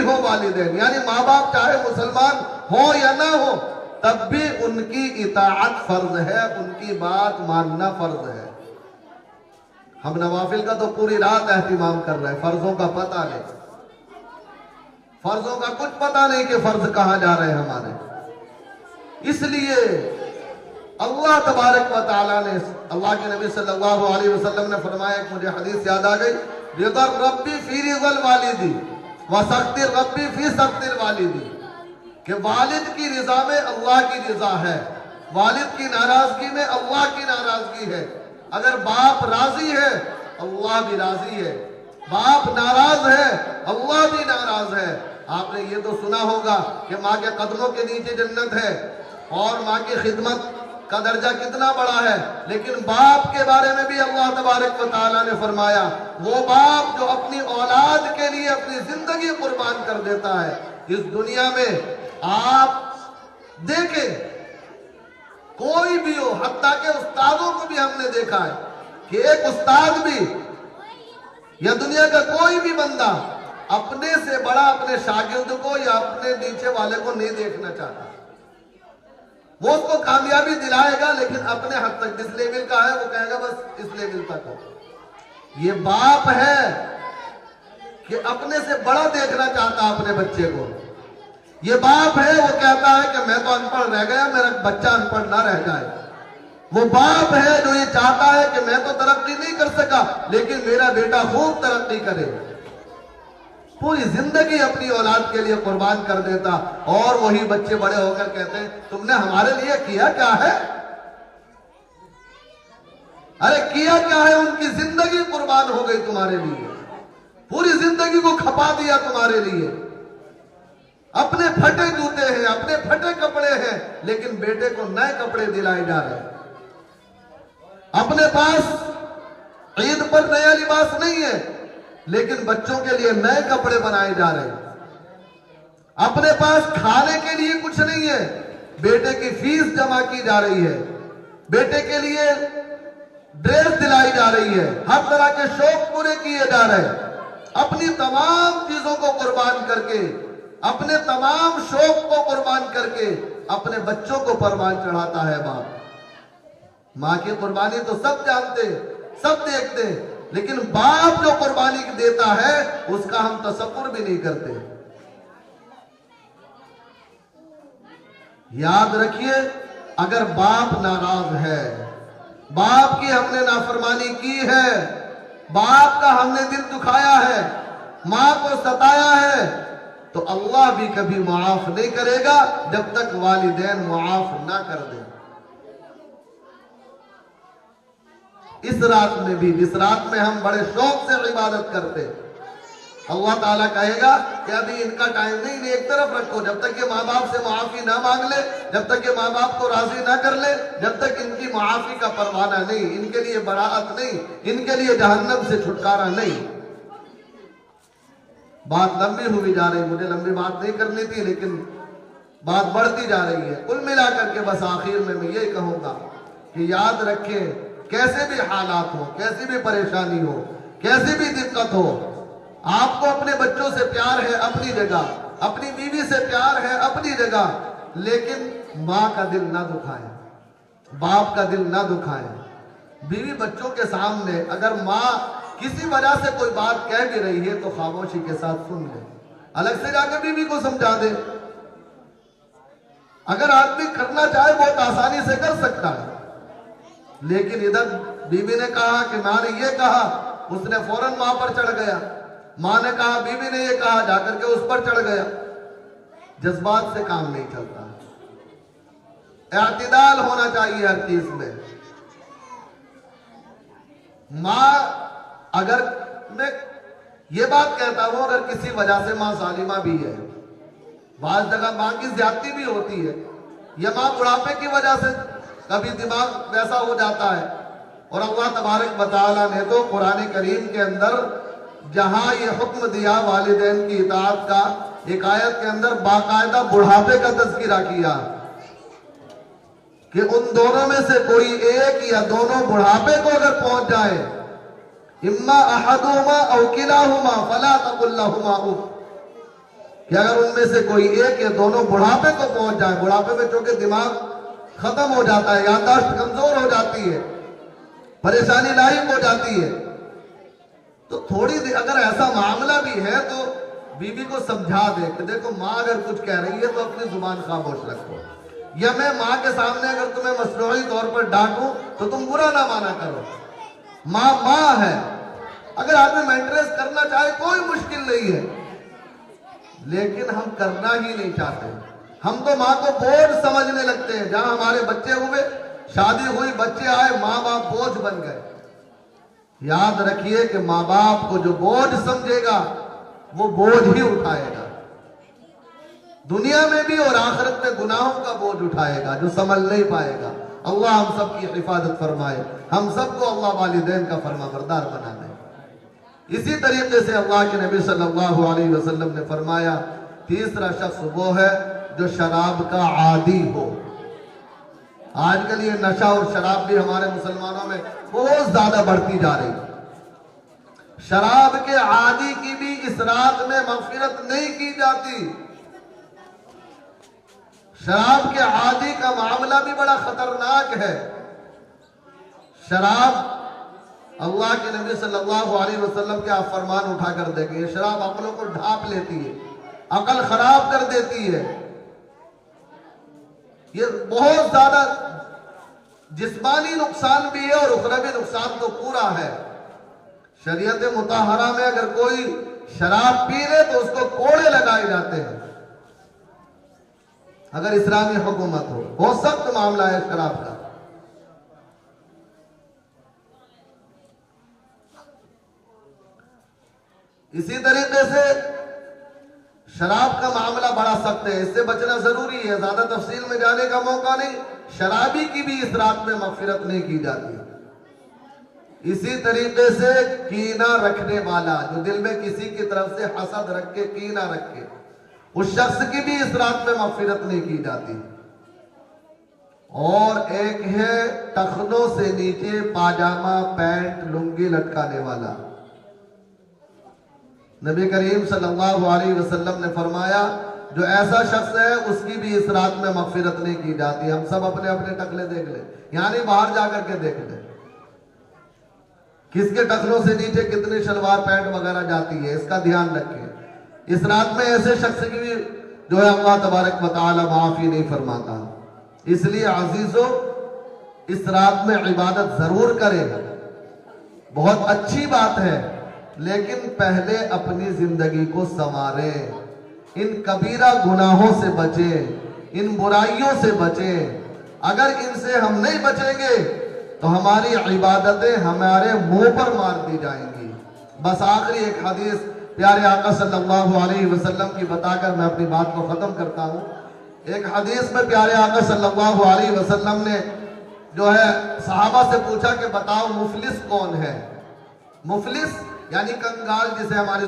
हो वालिदैन, यानी माँ बाप चाहे मुसलमान हो या ना हो तब भी उनकी इताअत फर्ज है, उनकी बात मानना फर्ज है। हम नवाफिल का तो पूरी रात एहतिमाम कर रहे हैं, फर्जों का पता नहीं, फर्जों का कुछ पता नहीं कि फर्ज कहां जा रहे हैं हमारे। इसलिए अल्लाह तबारक व तआला ने, अल्लाह के नबी सल्लल्लाहु अलैहि वसल्लम ने फरमाया, मुझे हदीस याद आ गई, रिदा रब्बी फी रिज़ल वालिदी व सख्ती रब्बी फी सख्ती वालिदी, कि वालिद की रिजा में अल्लाह की रिजा है, वालिद की नाराजगी में अल्लाह की नाराजगी है। अगर बाप राजी है अल्लाह भी राजी है, बाप नाराज है अल्लाह भी नाराज है। आपने ये तो सुना होगा कि माँ के कदमों के नीचे जन्नत है और माँ की खिदमत का दर्जा कितना बड़ा है, लेकिन बाप के बारे में भी अल्लाह तबारक व तआला ने फरमाया, वो बाप जो अपनी औलाद के लिए अपनी जिंदगी कुर्बान कर देता है। इस दुनिया में आप देखें कोई भी हो, हत्ता के उस्तादों को भी हमने देखा है कि एक उस्ताद भी या दुनिया का कोई भी बंदा अपने से बड़ा अपने शागिर्द को या अपने नीचे वाले को नहीं देखना चाहता। वो उसको कामयाबी दिलाएगा लेकिन अपने हद तक, जिस लेवल का है वो कहेगा बस इस लेवल तक हो। ये बाप है कि अपने से बड़ा देखना चाहता अपने बच्चे को। ये बाप है वो कहता है कि मैं तो अनपढ़ रह गया, मेरा बच्चा अनपढ़ ना रह जाए। वो बाप है जो ये चाहता है कि मैं तो तरक्की नहीं कर सका लेकिन मेरा बेटा खूब तरक्की करे, पूरी जिंदगी अपनी औलाद के लिए कुर्बान कर देता। और वही बच्चे बड़े होकर कहते हैं तुमने हमारे लिए किया क्या है? अरे किया क्या है? उनकी जिंदगी कुर्बान हो गई तुम्हारे लिए, पूरी जिंदगी को खपा दिया तुम्हारे लिए। अपने फटे जूते हैं, अपने फटे कपड़े हैं, लेकिन बेटे को नए कपड़े दिलाए जा रहे हैं। अपने पास ईद पर नया लिबास नहीं है लेकिन बच्चों के लिए नए कपड़े बनाए जा रहे हैं। अपने पास खाने के लिए कुछ नहीं है, बेटे की फीस जमा की जा रही है, बेटे के लिए ड्रेस दिलाई जा रही है, हर तरह के शौक पूरे किए जा रहे हैं। अपनी तमाम चीजों को कुर्बान करके, अपने तमाम शौक को कुर्बान करके अपने बच्चों को परवान चढ़ाता है बाप। मां की कुर्बानी तो सब जानते, सब देखते, लेकिन बाप जो कुर्बानी देता है उसका हम तसव्वुर भी नहीं करते। याद रखिए, अगर बाप नाराज है, बाप की हमने नाफरमानी की है, बाप का हमने दिल दुखाया है, मां को सताया है, तो अल्लाह भी कभी माफ नहीं करेगा जब तक वालिदैन माफ ना कर दे। इस रात में भी, इस रात में हम बड़े शौक से इबादत करते, अल्लाह ताला कहेगा कि अभी इनका टाइम नहीं, एक तरफ रखो, जब तक ये माँ बाप से माफी ना मांग ले, जब तक ये माँ बाप को राजी ना कर ले, जब तक इनकी माफी का परवाना नहीं, इनके लिए बराअत नहीं, इनके लिए जहन्नम से छुटकारा नहीं। बात लंबी हुई जा रही, मुझे लंबी बात नहीं करनी थी लेकिन बात बढ़ती जा रही है। कुल मिलाकर के बस आखिर में मैं यही कहूंगा कि याद रखें, कैसे भी हालात हो, कैसी भी परेशानी हो, कैसी भी दिक्कत हो, आपको अपने बच्चों से प्यार है अपनी जगह, अपनी बीवी से प्यार है अपनी जगह, लेकिन माँ का दिल ना दुखाए, बाप का दिल ना दुखाए। बीवी बच्चों के सामने अगर माँ किसी वजह से कोई बात कह भी रही है तो खामोशी के साथ सुन ले, अलग से जाकर बीवी को समझा दे। अगर आदमी करना चाहे बहुत आसानी से कर सकता है, लेकिन इधर बीवी ने कहा कि माँ ने ये कहा, उसने फौरन माँ पर चढ़ गया, माँ ने कहा, बीवी ने ये कहा, जाकर के उस पर चढ़ गया। जज्बात से काम नहीं चलता, इत्तिदाल होना चाहिए हर चीज में। माँ, अगर मैं ये बात कहता हूं, अगर किसी वजह से माँ जालिमा भी है, बाज जगह माँ की ज्यादती भी होती है, या माँ बुढ़ापे की वजह से कभी दिमाग वैसा हो जाता है, और अल्लाह तबारक व तआला ने तो कुरान करीम के अंदर जहां ये हुक्म दिया वालिदैन की इताअत का, एक आयत के अंदर बाकायदा बुढ़ापे का तज़किरा किया कि उन दोनों में से कोई एक या दोनों बुढ़ापे को अगर पहुंच जाए, इम्मा अहदुहुमा औ किलाहुमा फला तकुल लहुमा उफ, कि अगर उनमें से कोई एक या दोनों बुढ़ापे को पहुंच जाए, बुढ़ापे में चूंकि दिमाग खत्म हो जाता है, याददाश्त कमजोर हो जाती है, परेशानी लायक हो जाती है, तो थोड़ी देर अगर ऐसा मामला भी है तो बीवी को समझा दे कि देखो माँ अगर कुछ कह रही है तो अपनी जुबान खामोश रखो, या मैं माँ के सामने अगर तुम्हें मसनूई तौर पर डांटूं तो तुम बुरा ना माना करो। माँ माँ है, अगर आदमी मेंटेनेंस करना चाहे कोई मुश्किल नहीं है, लेकिन हम करना ही नहीं चाहते। हम तो माँ को बोझ समझने लगते हैं। जहां हमारे बच्चे हुए, शादी हुई, बच्चे आए, माँ बाप बोझ बन गए। याद रखिए कि माँ बाप को जो बोझ समझेगा वो बोझ ही उठाएगा, दुनिया में भी और आखिरत में गुनाहों का बोझ उठाएगा जो संभल नहीं पाएगा। अल्लाह हम सब की हिफाजत फरमाए, हम सबको अल्लाह वालिदैन का फरमाबरदार बना दे। इसी तरीके से अल्लाह के नबी सल्लल्लाहु अलैहि वसल्लम ने फरमाया, तीसरा शख्स वो है जो शराब का आदी हो। आजकल ये नशा और शराब भी हमारे मुसलमानों में बहुत ज्यादा बढ़ती जा रही। शराब के आदी की भी इस रात में मगफिरत नहीं की जाती। शराब के आदी का मामला भी बड़ा खतरनाक है। शराब, अल्लाह के नबी सल्लल्लाहु अलैहि वसल्लम के आप फरमान उठा कर देंगे, शराब अक्लों को ढांप लेती है, अकल खराब कर देती है। ये बहुत ज्यादा जिस्मानी नुकसान भी है और उखरवी नुकसान तो पूरा है। शरीयत मुताहरा में अगर कोई शराब पी ले तो उसको कोड़े लगाए जाते हैं, अगर इस्लामी हुकूमत हो। बहुत सख्त मामला है शराब का। इसी तरीके से शराब का मामला बड़ा सख्त है, इससे बचना जरूरी है। ज्यादा तफसील में जाने का मौका नहीं। शराबी की भी इस रात में मगफिरत नहीं की जाती। इसी तरीके से कीना रखने वाला, जो दिल में किसी की तरफ से हसद रख के कीना रखे, उस शख्स की भी इस रात में मगफिरत नहीं की जाती। और एक है टखनों से नीचे पाजामा, पैंट, लुंगी लटकाने वाला। नबी करीम सल्लल्लाहु अलैहि वसल्लम ने फरमाया, जो ऐसा शख्स है उसकी भी इस रात में मगफिरत नहीं की जाती। हम सब अपने अपने टकले देख ले, यानी बाहर जाकर के देख ले किसके टखनों से नीचे कितनी शलवार पैंट वगैरह जाती है, इसका ध्यान रखें। इस रात में ऐसे शख्स की भी जो है अल्लाह तबारक व तआला माफी नहीं फरमाता। इसलिए अजीजों, इस रात में इबादत जरूर करें, बहुत अच्छी बात है, लेकिन पहले अपनी जिंदगी को संवारें। इन कबीरा गुनाहों से बचें, इन बुराइयों से बचें। अगर इनसे हम नहीं बचेंगे तो हमारी इबादतें हमारे मुंह पर मार दी जाएंगी। बस आखिरी एक हदीस प्यारे आका सल्लल्लाहु अलैहि वसल्लम की बताकर मैं अपनी बात को खत्म करता हूँ। एक हदीस में प्यारे आका सल्लल्लाहु अलैहि वसल्लम ने जो है सहाबा से पूछा कि बताओ मुफलिस कौन है। मुफलिस यानी कंगाल, जिसे हमारे